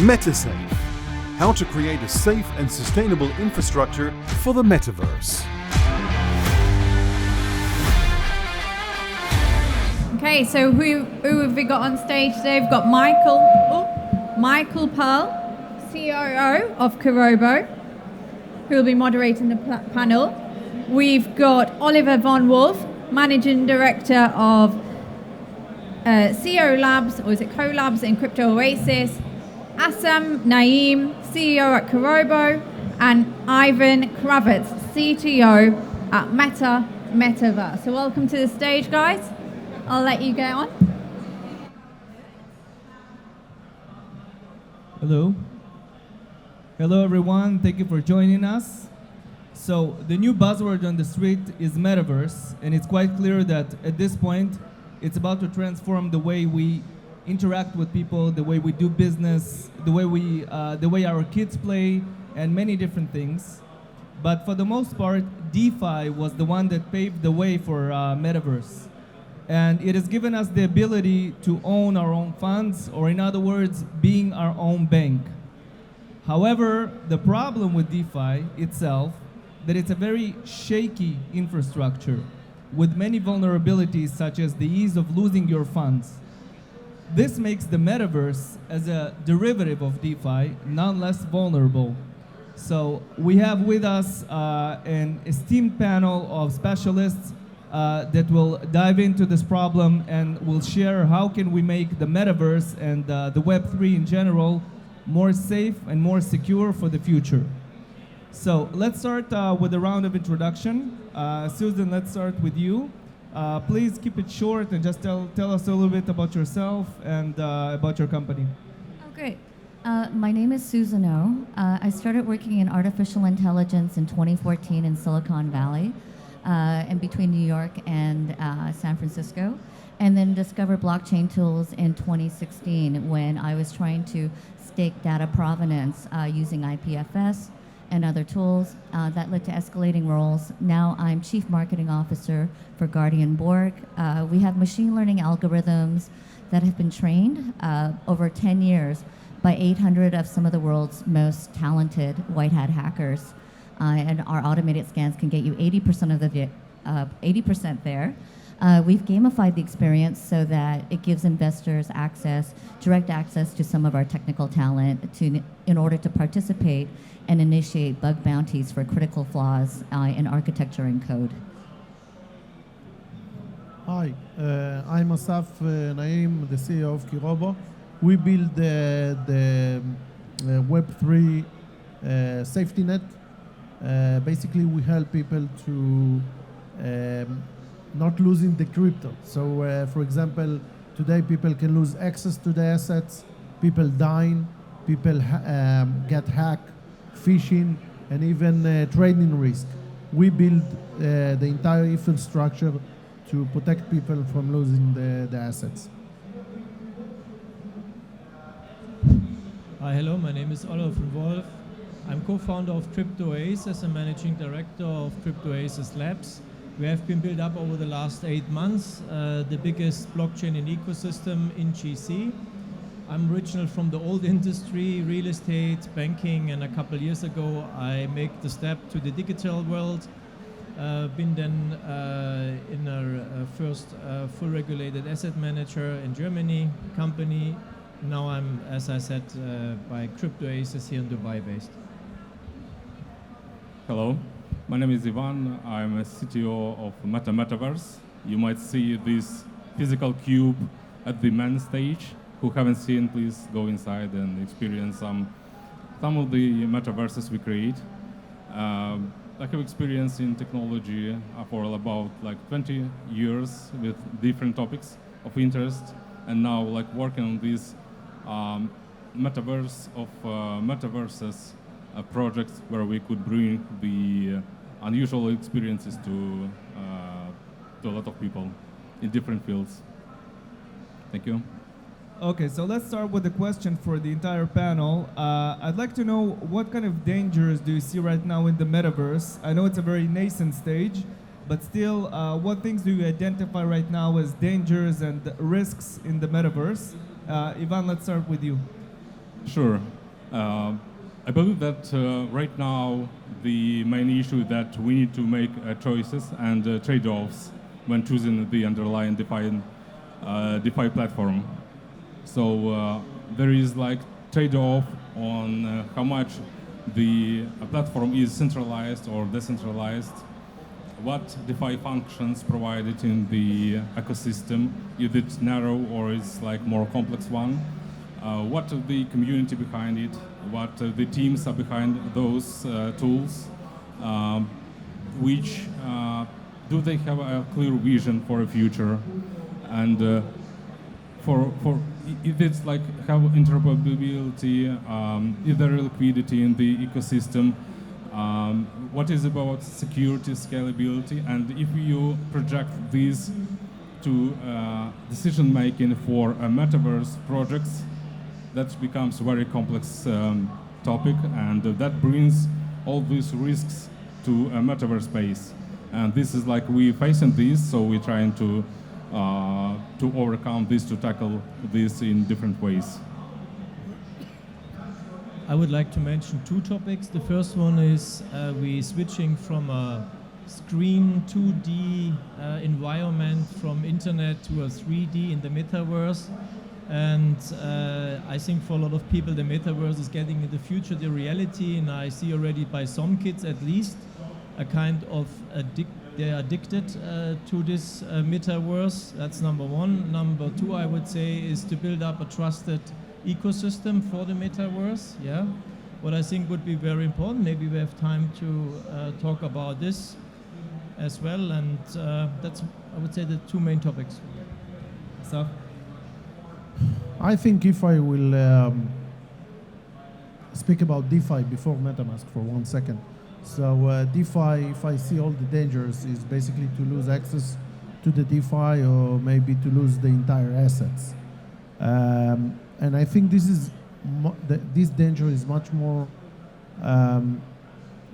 Metasafe. How to create a safe and sustainable infrastructure for the Metaverse. Okay, so who have we got on stage today? We've got Michael Pearl, COO of Kirobo, who will be moderating the panel. We've got Oliver von Wolff, Managing Director of CO Labs, or is it Co-Labs in Crypto Oasis, Asaf, Naim, CEO at Kirobo, and Ivan Kravitz, CTO at Metaverse. So welcome to the stage, guys. I'll let you get on. Hello. Hello, everyone. Thank you for joining us. So the new buzzword on the street is Metaverse, and it's quite clear that at this point, it's about to transform the way we interact with people, the way we do business, the way our kids play, and many different things. But for the most part, DeFi was the one that paved the way for Metaverse. And it has given us the ability to own our own funds, or in other words, being our own bank. However, the problem with DeFi itself, that it's a very shaky infrastructure with many vulnerabilities, such as the ease of losing your funds. This makes the Metaverse, as a derivative of DeFi, none less vulnerable. So we have with us an esteemed panel of specialists that will dive into this problem and will share how can we make the Metaverse and the Web3 in general more safe and more secure for the future. So let's start with a round of introduction. Susan, let's start with you. Please keep it short and just tell us a little bit about yourself and about your company. Oh, great. My name is Susan Oh. I started working in artificial intelligence in 2014 in Silicon Valley, in between New York and San Francisco, and then discovered blockchain tools in 2016 when I was trying to stake data provenance using IPFS and other tools. That led to escalating roles. Now I'm Chief Marketing Officer for Guardian Borg. We have machine learning algorithms that have been trained over 10 years by 800 of some of the world's most talented white hat hackers. And our automated scans can get you 80% of the 80% there. We've gamified the experience so that it gives investors direct access to some of our technical talent in order to participate and initiate bug bounties for critical flaws in architecture and code. Hi, I'm Asaf Naim, the CEO of Kirobo. We build the Web3 safety net. Basically, we help people to not losing the crypto. So, for example, today people can lose access to the assets, people dying, people get hacked, phishing, and even trading risk. We build the entire infrastructure to protect people from losing the assets. Hi, hello, my name is Oliver von Wolff. I'm co-founder of Crypto Oasis and managing director of Crypto Oasis Labs. We have been built up over the last 8 months, the biggest blockchain and ecosystem in GC. I'm original from the old industry, real estate, banking, and a couple of years ago I made the step to the digital world. Been then in our first full regulated asset manager in Germany company. Now I'm, as I said, by Crypto Oasis here in Dubai based. Hello, my name is Ivan. I'm a CTO of Metaverse. You might see this physical cube at the main stage. Who haven't seen, please go inside and experience some of the metaverses we create. I have experience in technology for about 20 years with different topics of interest, and now working on this metaverse of metaverses projects where we could bring the unusual experiences to a lot of people in different fields. Thank you. Okay, so let's start with a question for the entire panel. I'd like to know what kind of dangers do you see right now in the Metaverse? I know it's a very nascent stage, but still, what things do you identify right now as dangers and risks in the Metaverse? Ivan, let's start with you. Sure. I believe that right now the main issue is that we need to make choices and trade-offs when choosing the underlying DeFi platform. So there is like trade-off on how much the platform is centralized or decentralized, what DeFi functions provided in the ecosystem, is it narrow or is like more complex one, what the community behind it, what the teams are behind those tools, which do they have a clear vision for a future, and for if it's like have interoperability, is there liquidity in the ecosystem, what is about security, scalability, and if you project these to decision making for a metaverse projects, that becomes a very complex topic, and that brings all these risks to a metaverse space. And this is like we facing this, so we're trying to overcome this, to tackle this in different ways. I would like to mention two topics. The first one is we switching from a screen 2D environment from internet to a 3D in the metaverse. And I think for a lot of people the metaverse is getting in the future the reality, and I see already by some kids at least a kind of they are addicted to this metaverse. That's number one. Number two, I would say, is to build up a trusted ecosystem for the metaverse. Yeah, what I think would be very important. Maybe we have time to talk about this as well, and that's, I would say, the two main topics. Asaf? I think if I will speak about DeFi before MetaMask for 1 second. So DeFi, if I see all the dangers, is basically to lose access to the DeFi or maybe to lose the entire assets. And I think this is this danger is much more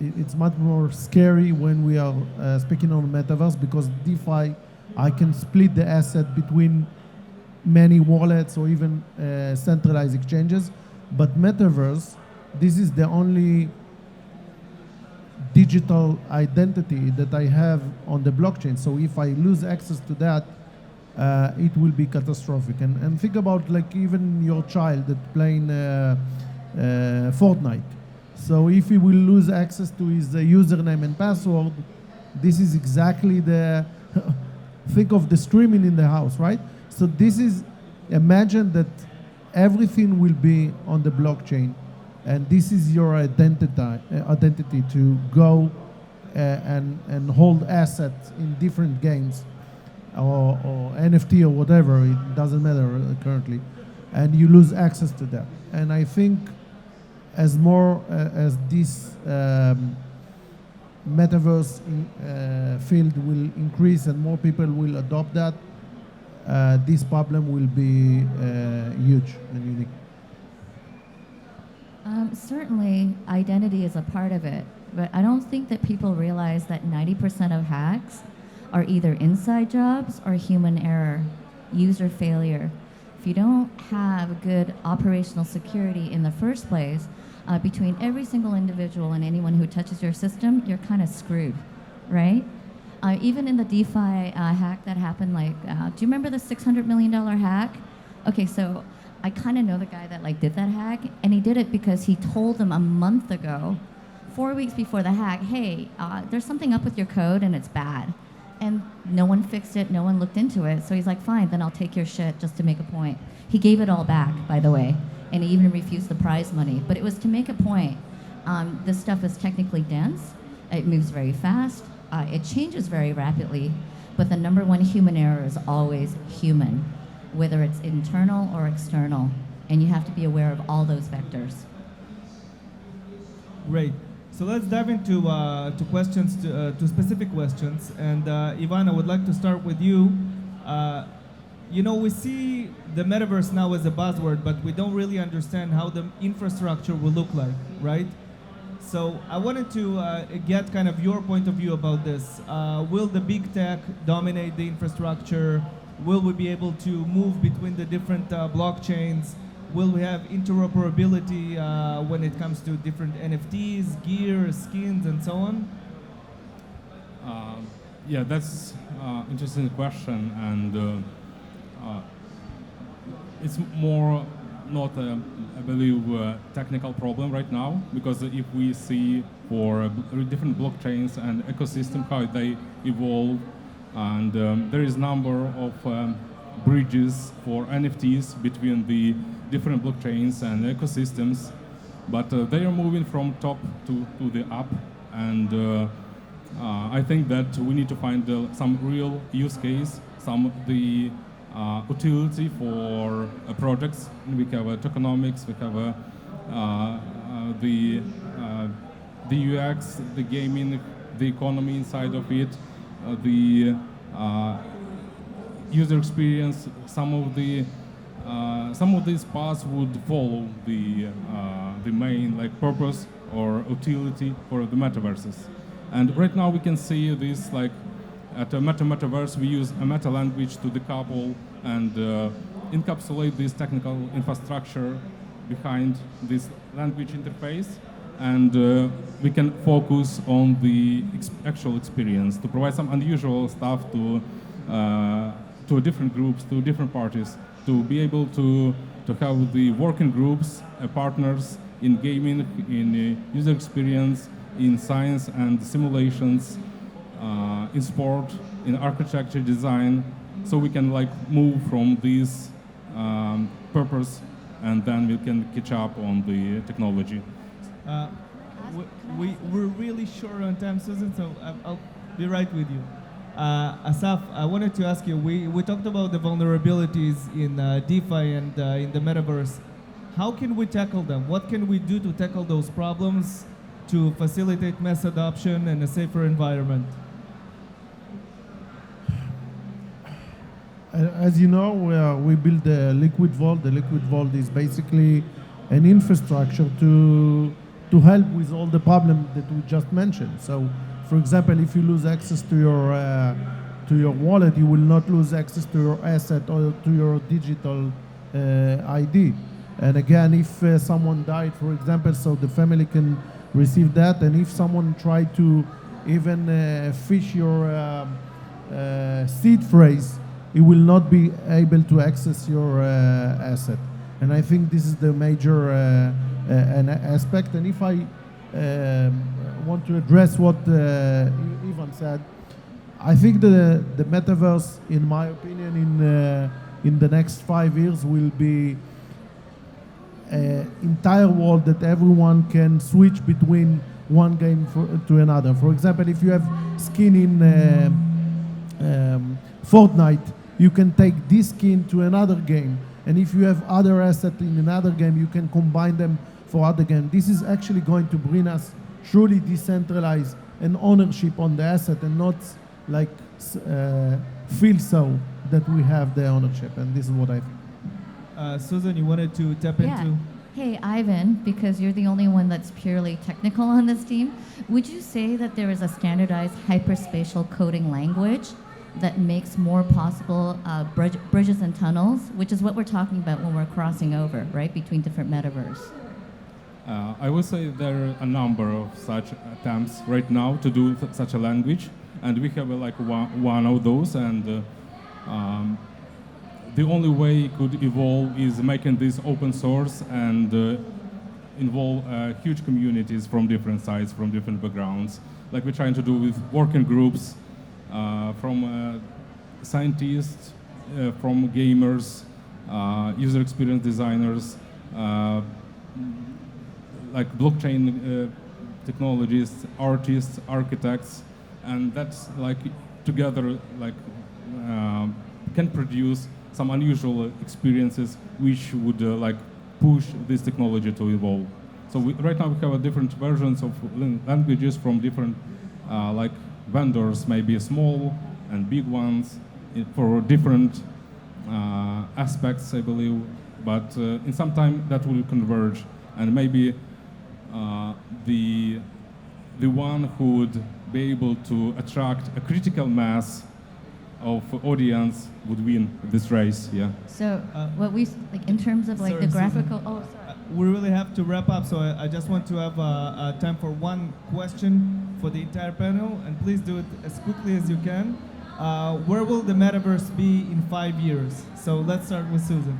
it's much more scary when we are speaking on Metaverse, because DeFi, I can split the asset between many wallets or even centralized exchanges. But Metaverse, this is the only digital identity that I have on the blockchain. So if I lose access to that, it will be catastrophic. And think about like even your child that playing Fortnite. So if he will lose access to his username and password, this is exactly the think of the streaming in the house, right? So this is, imagine that everything will be on the blockchain, and this is your identity to go and hold assets in different games or NFT or whatever, it doesn't matter currently, and you lose access to that. And I think as more as this metaverse field will increase and more people will adopt that, this problem will be huge and unique. Certainly, identity is a part of it, but I don't think that people realize that 90% of hacks are either inside jobs or human error, user failure. If you don't have good operational security in the first place, between every single individual and anyone who touches your system, you're kind of screwed, right? Even in the DeFi hack that happened, like, do you remember the $600 million hack? Okay, so I kind of know the guy that like did that hack, and he did it because he told them a month ago, 4 weeks before the hack, hey, there's something up with your code and it's bad. And no one fixed it, no one looked into it, so he's like, fine, then I'll take your shit just to make a point. He gave it all back, by the way, and he even refused the prize money, but it was to make a point. This stuff is technically dense, it moves very fast, it changes very rapidly, but the number one human error is always human, whether it's internal or external, and you have to be aware of all those vectors. Great. So let's dive into to questions, to specific questions. And Ivan, I would like to start with you. You know, we see the metaverse now as a buzzword, but we don't really understand how the infrastructure will look like, right? So I wanted to get kind of your point of view about this. Will the big tech dominate the infrastructure? Will we be able to move between the different blockchains? will we have interoperability when it comes to different NFTs, gear, skins, and so on? Yeah, that's interesting question, and it's more not, I believe, technical problem right now, because if we see for different blockchains and ecosystem how they evolve, and there is number of bridges for NFTs between the different blockchains and ecosystems, but they are moving from top to the up, and I think that we need to find some real use case, some of the utility for projects. We have tokenomics, we have the UX, the gaming, the economy inside of it, the user experience. Some of these paths would follow the main purpose or utility for the metaverses. And right now we can see this at a metaverse we use a meta language to decouple and encapsulate this technical infrastructure behind this language interface, and we can focus on the actual experience to provide some unusual stuff to different groups, to different parties, to be able to have the working groups, partners in gaming, in user experience, in science and simulations, in sport, in architecture, design, so we can move from this purpose, and then we can catch up on the technology. We're really short on time, Susan, so I'll be right with you. Asaf, I wanted to ask you, we talked about the vulnerabilities in DeFi and in the metaverse. How can we tackle them? What can we do to tackle those problems to facilitate mass adoption and a safer environment? As you know, we built the Liquid Vault. The Liquid Vault is basically an infrastructure to help with all the problems that we just mentioned. So, for example, if you lose access to your wallet, you will not lose access to your asset or to your digital ID. And again, if someone died, for example, so the family can receive that. And if someone tried to even phish your seed phrase, it will not be able to access your asset. And I think this is the major an aspect. And if I want to address what Ivan said, I think the metaverse, in my opinion, in the next 5 years will be an entire world that everyone can switch between one game to another. For example, if you have skin in Fortnite, you can take this skin to another game. And if you have other assets in another game, you can combine them for other games. This is actually going to bring us truly decentralized and ownership on the asset, and not feel so that we have the ownership. And this is what I think. Susan, you wanted to tap into? Hey, Ivan, because you're the only one that's purely technical on this team, would you say that there is a standardized hyperspatial coding language that makes more possible bridges and tunnels, which is what we're talking about when we're crossing over, right, between different metaverse? I would say there are a number of such attempts right now to do such a language, and we have one of those, and the only way it could evolve is making this open source and involve huge communities from different sides, from different backgrounds, like we're trying to do with working groups, from scientists, from gamers, user experience designers, blockchain technologists, artists, architects, and that's together can produce some unusual experiences which would push this technology to evolve. So right now we have different versions of languages from different vendors, maybe small and big ones, for different aspects, I believe. But in some time that will converge, and maybe the one who would be able to attract a critical mass of audience would win this race. Yeah. So what we like in terms of like Sorry, the Susan. graphical. Oh, sorry. We really have to wrap up, so I just want to have time for one question for the entire panel, and please do it as quickly as you can. Where will the metaverse be in 5 years? So let's start with Susan.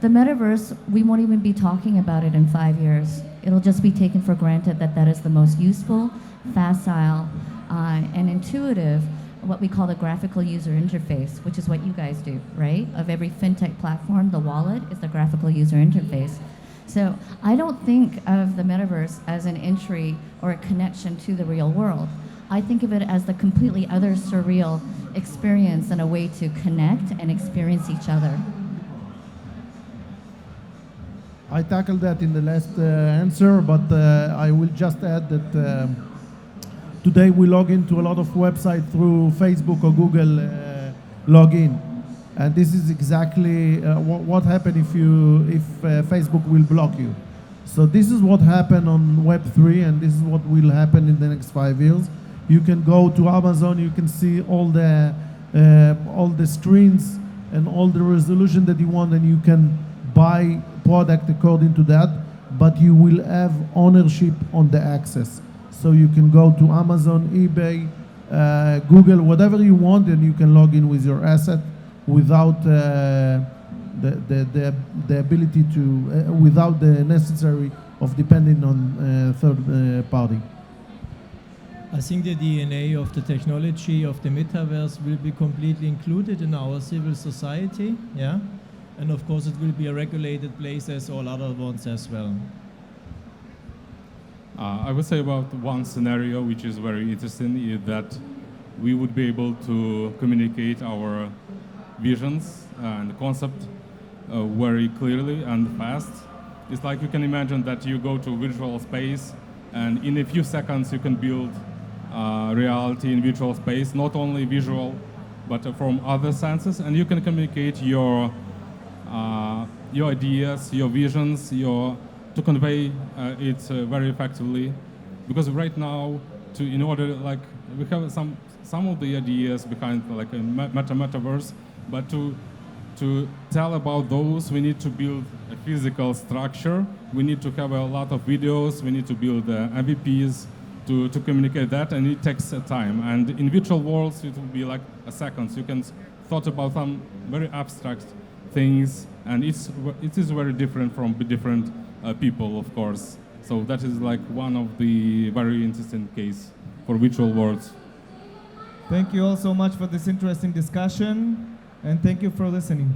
The metaverse, we won't even be talking about it in 5 years. It'll just be taken for granted that that is the most useful, facile, and intuitive, what we call the graphical user interface, which is what you guys do, right? Of every fintech platform, the wallet is the graphical user interface. So I don't think of the metaverse as an entry or a connection to the real world. I think of it as the completely other surreal experience and a way to connect and experience each other. I tackled that in the last answer, but I will just add that today we log into a lot of websites through Facebook or Google login, and this is exactly what happened if Facebook will block you. So this is what happened on Web3, and this is what will happen in the next 5 years. You can go to Amazon, you can see all the screens and all the resolution that you want, and you can buy product according to that, but you will have ownership on the access. So you can go to Amazon, eBay, Google, whatever you want, and you can log in with your asset without the ability to, without the necessary of depending on third party. I think the DNA of the technology of the metaverse will be completely included in our civil society, yeah? And of course it will be a regulated place as all other ones as well. I would say about one scenario which is very interesting is that we would be able to communicate our visions and concept very clearly and fast. It's like you can imagine that you go to virtual space and in a few seconds you can build reality in virtual space, not only visual but from other senses, and you can communicate your ideas, your visions, to convey it very effectively. Because right now, in order, like, we have some of the ideas behind like a metaverse, but to tell about those, we need to build a physical structure. We need to have a lot of videos. We need to build MVPs to communicate that, and it takes time. And in virtual worlds, it will be like a second. So you can thought about some very abstract things, and it is very different from different people, of course. So that is like one of the very interesting case for virtual worlds. Thank you all so much for this interesting discussion, and thank you for listening.